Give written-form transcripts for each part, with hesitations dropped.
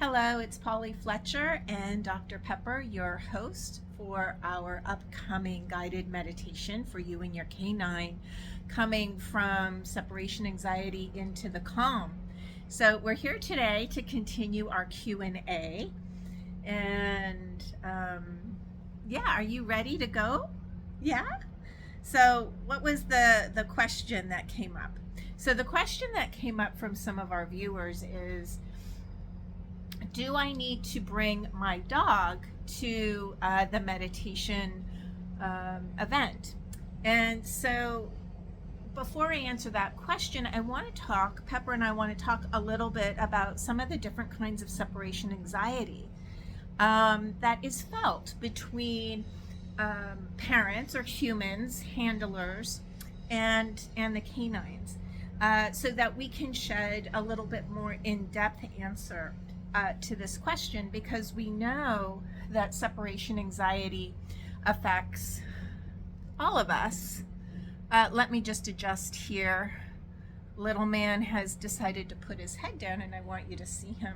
Hello, it's Polly Fletcher and Dr. Pepper, your host for our upcoming guided meditation for you and your canine, coming from separation anxiety into the calm. So we're here today to continue our Q&A. And are you ready to go? Yeah? So what was the question that came up? So the question that came up from some of our viewers is, do I need to bring my dog to the meditation event? And so before I answer that question, I want to talk, Pepper and I want to talk a little bit about some of the different kinds of separation anxiety that is felt between parents or humans, handlers, and the canines, so that we can shed a little bit more in-depth answer to this question, because we know that separation anxiety affects all of us. Let me just adjust here. Little man has decided to put his head down and I want you to see him.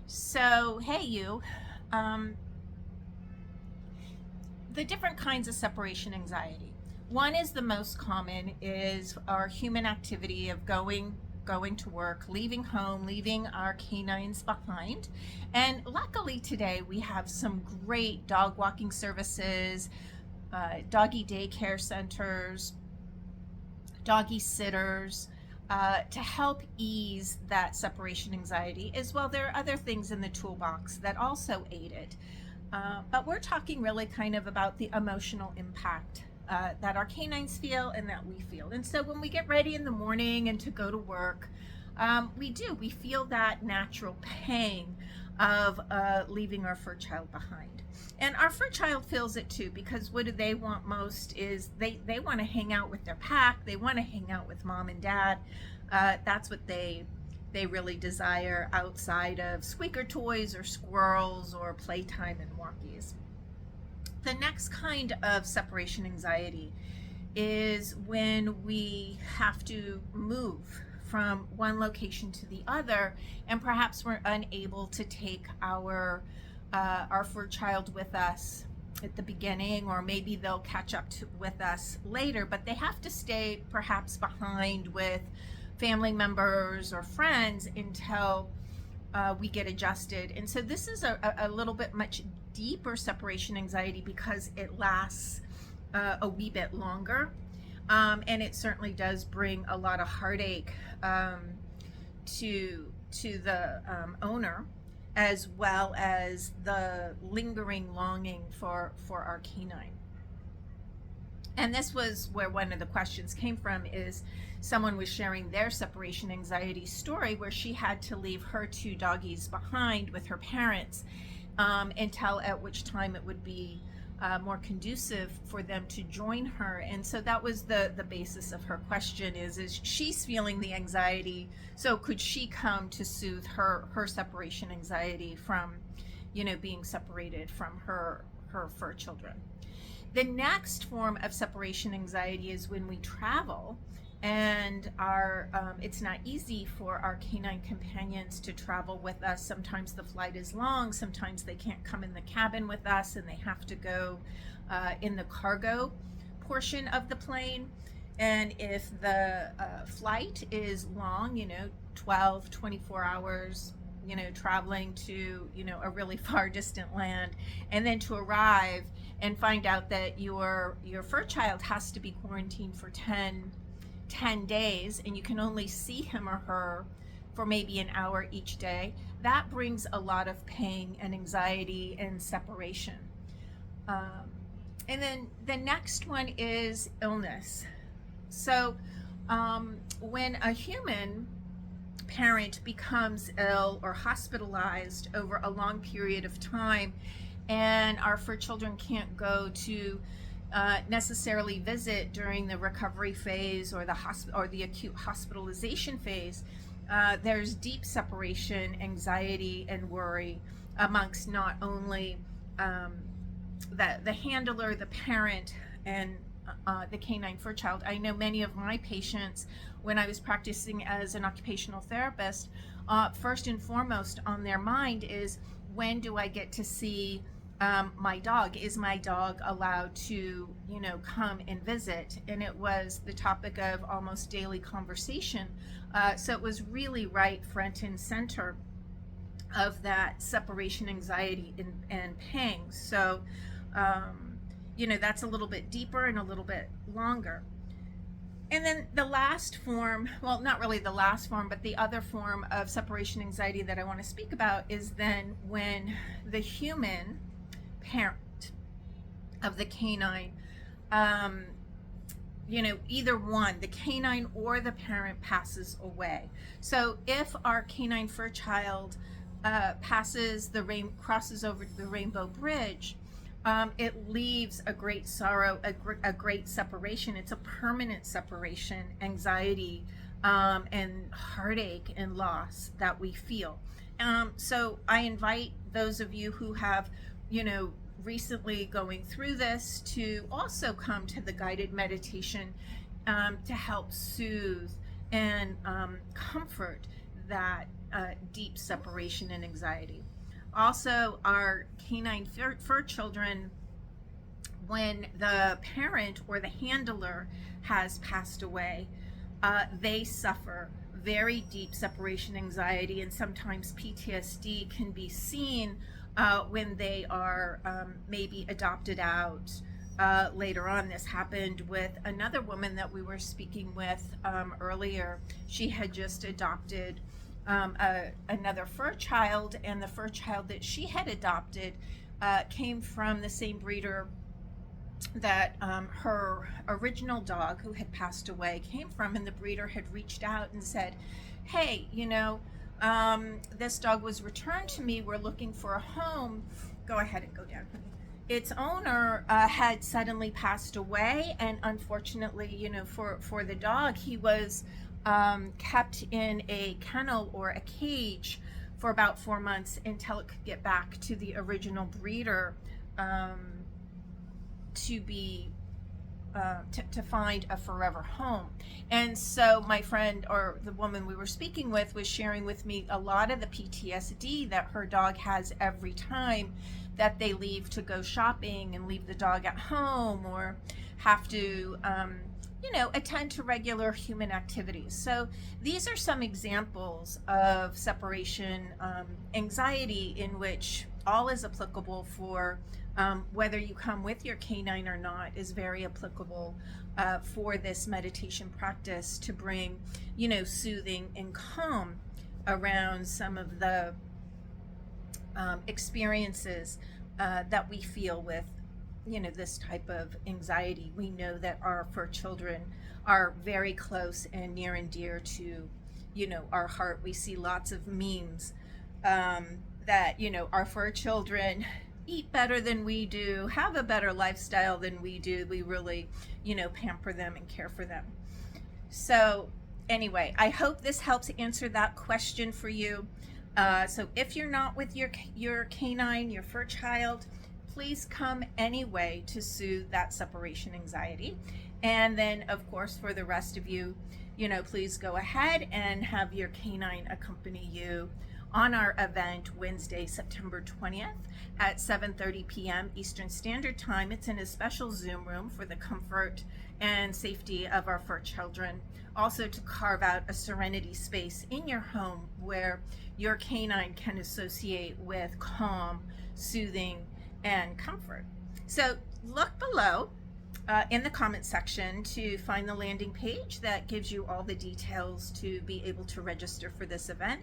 So, hey you. The different kinds of separation anxiety. One is the most common, is our human activity of going to work, leaving home, leaving our canines behind. And luckily today we have some great dog walking services, doggy daycare centers, doggy sitters, to help ease that separation anxiety. As well, there are other things in the toolbox that also aid it. But we're talking really kind of about the emotional impact that our canines feel and that we feel. And so when we get ready in the morning and to go to work, we feel that natural pang of leaving our fur child behind. And our fur child feels it too, because what do they want most is they want to hang out with their pack. They want to hang out with mom and dad. That's what they really desire outside of squeaker toys or squirrels or playtime and walkies. The next kind of separation anxiety is when we have to move from one location to the other, and perhaps we're unable to take our fur child with us at the beginning, or maybe they'll catch up with us later, but they have to stay perhaps behind with family members or friends until we get adjusted. And so this is a little bit much deeper separation anxiety, because it lasts a wee bit longer, and it certainly does bring a lot of heartache to the owner, as well as the lingering longing for our canine. And this was where one of the questions came from, is someone was sharing their separation anxiety story, where she had to leave her two doggies behind with her parents, until at which time it would be more conducive for them to join her. And so that was the basis of her question, is she's feeling the anxiety, so could she come to soothe her separation anxiety from being separated from her fur children. The next form of separation anxiety is when we travel and it's not easy for our canine companions to travel with us. Sometimes the flight is long, sometimes they can't come in the cabin with us and they have to go in the cargo portion of the plane. And if the flight is long, 12, 24 hours, traveling to, a really far distant land, and then to arrive and find out that your fur child has to be quarantined for 10 days, and you can only see him or her for maybe an hour each day, that brings a lot of pain and anxiety and separation. And then the next one is illness. So when a human parent becomes ill or hospitalized over a long period of time, and our fur children can't go to necessarily visit during the recovery phase or the acute hospitalization phase, there's deep separation anxiety and worry amongst not only the handler, the parent, and the canine fur child. I know many of my patients, when I was practicing as an occupational therapist, first and foremost on their mind is, when do I get to see my dog? Is my dog allowed to, come and visit? And it was the topic of almost daily conversation. So it was really right front and center of that separation anxiety and pangs. So, that's a little bit deeper and a little bit longer. And then the last form, well, not really the last form, but the other form of separation anxiety that I want to speak about is then when the human parent of the canine, either one, the canine or the parent, passes away. So if our canine fur child crosses over the rainbow bridge, it leaves a great sorrow, a great separation. It's a permanent separation, anxiety, and heartache and loss that we feel. So I invite those of you who have, recently going through this to also come to the guided meditation to help soothe and comfort that deep separation and anxiety. Also, our canine fur children, when the parent or the handler has passed away, they suffer very deep separation anxiety, and sometimes PTSD can be seen when they are maybe adopted out later on. This happened with another woman that we were speaking with earlier. She had just adopted another fur child, and the fur child that she had adopted came from the same breeder that her original dog, who had passed away, came from. And the breeder had reached out and said, hey, this dog was returned to me. We're looking for a home. Go ahead and go down. Its owner had suddenly passed away, and unfortunately, for the dog, he was kept in a kennel or a cage for about 4 months until it could get back to the original breeder to find a forever home. And so my friend, or the woman we were speaking with, was sharing with me a lot of the PTSD that her dog has every time that they leave to go shopping and leave the dog at home, or have to attend to regular human activities. So these are some examples of separation anxiety, in which all is applicable for whether you come with your canine or not, is very applicable for this meditation practice to bring, soothing and calm around some of the experiences that we feel with this type of anxiety. We know that our fur children are very close and near and dear to our heart. We see lots of memes that our fur children eat better than we do, have a better lifestyle than we do. We really pamper them and care for them. So anyway, I hope this helps answer that question for you. So if you're not with your canine, your fur child, please come anyway to soothe that separation anxiety. And then, of course, for the rest of you, please go ahead and have your canine accompany you on our event Wednesday, September 20th at 7:30 p.m. Eastern Standard Time. It's in a special Zoom room for the comfort and safety of our fur children. Also, to carve out a serenity space in your home where your canine can associate with calm, soothing, and comfort. So look below in the comment section to find the landing page that gives you all the details to be able to register for this event.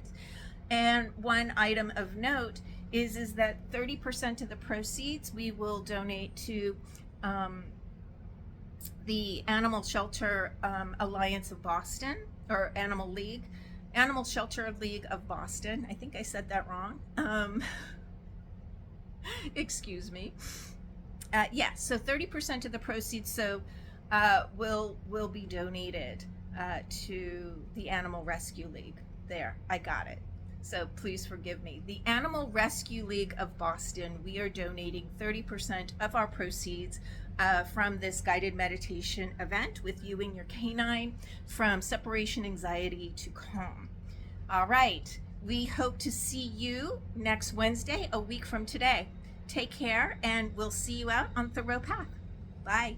And one item of note is that 30% of the proceeds we will donate to the Animal Shelter Alliance of Boston, or Animal Shelter League of Boston. I think I said that wrong. Excuse me. So 30% of the proceeds will be donated to the Animal Rescue League. There, I got it. So please forgive me. The Animal Rescue League of Boston, we are donating 30% of our proceeds from this guided meditation event with you and your canine, from separation anxiety to calm. All right. We hope to see you next Wednesday, a week from today. Take care, and we'll see you out on Thoreau Path. Bye.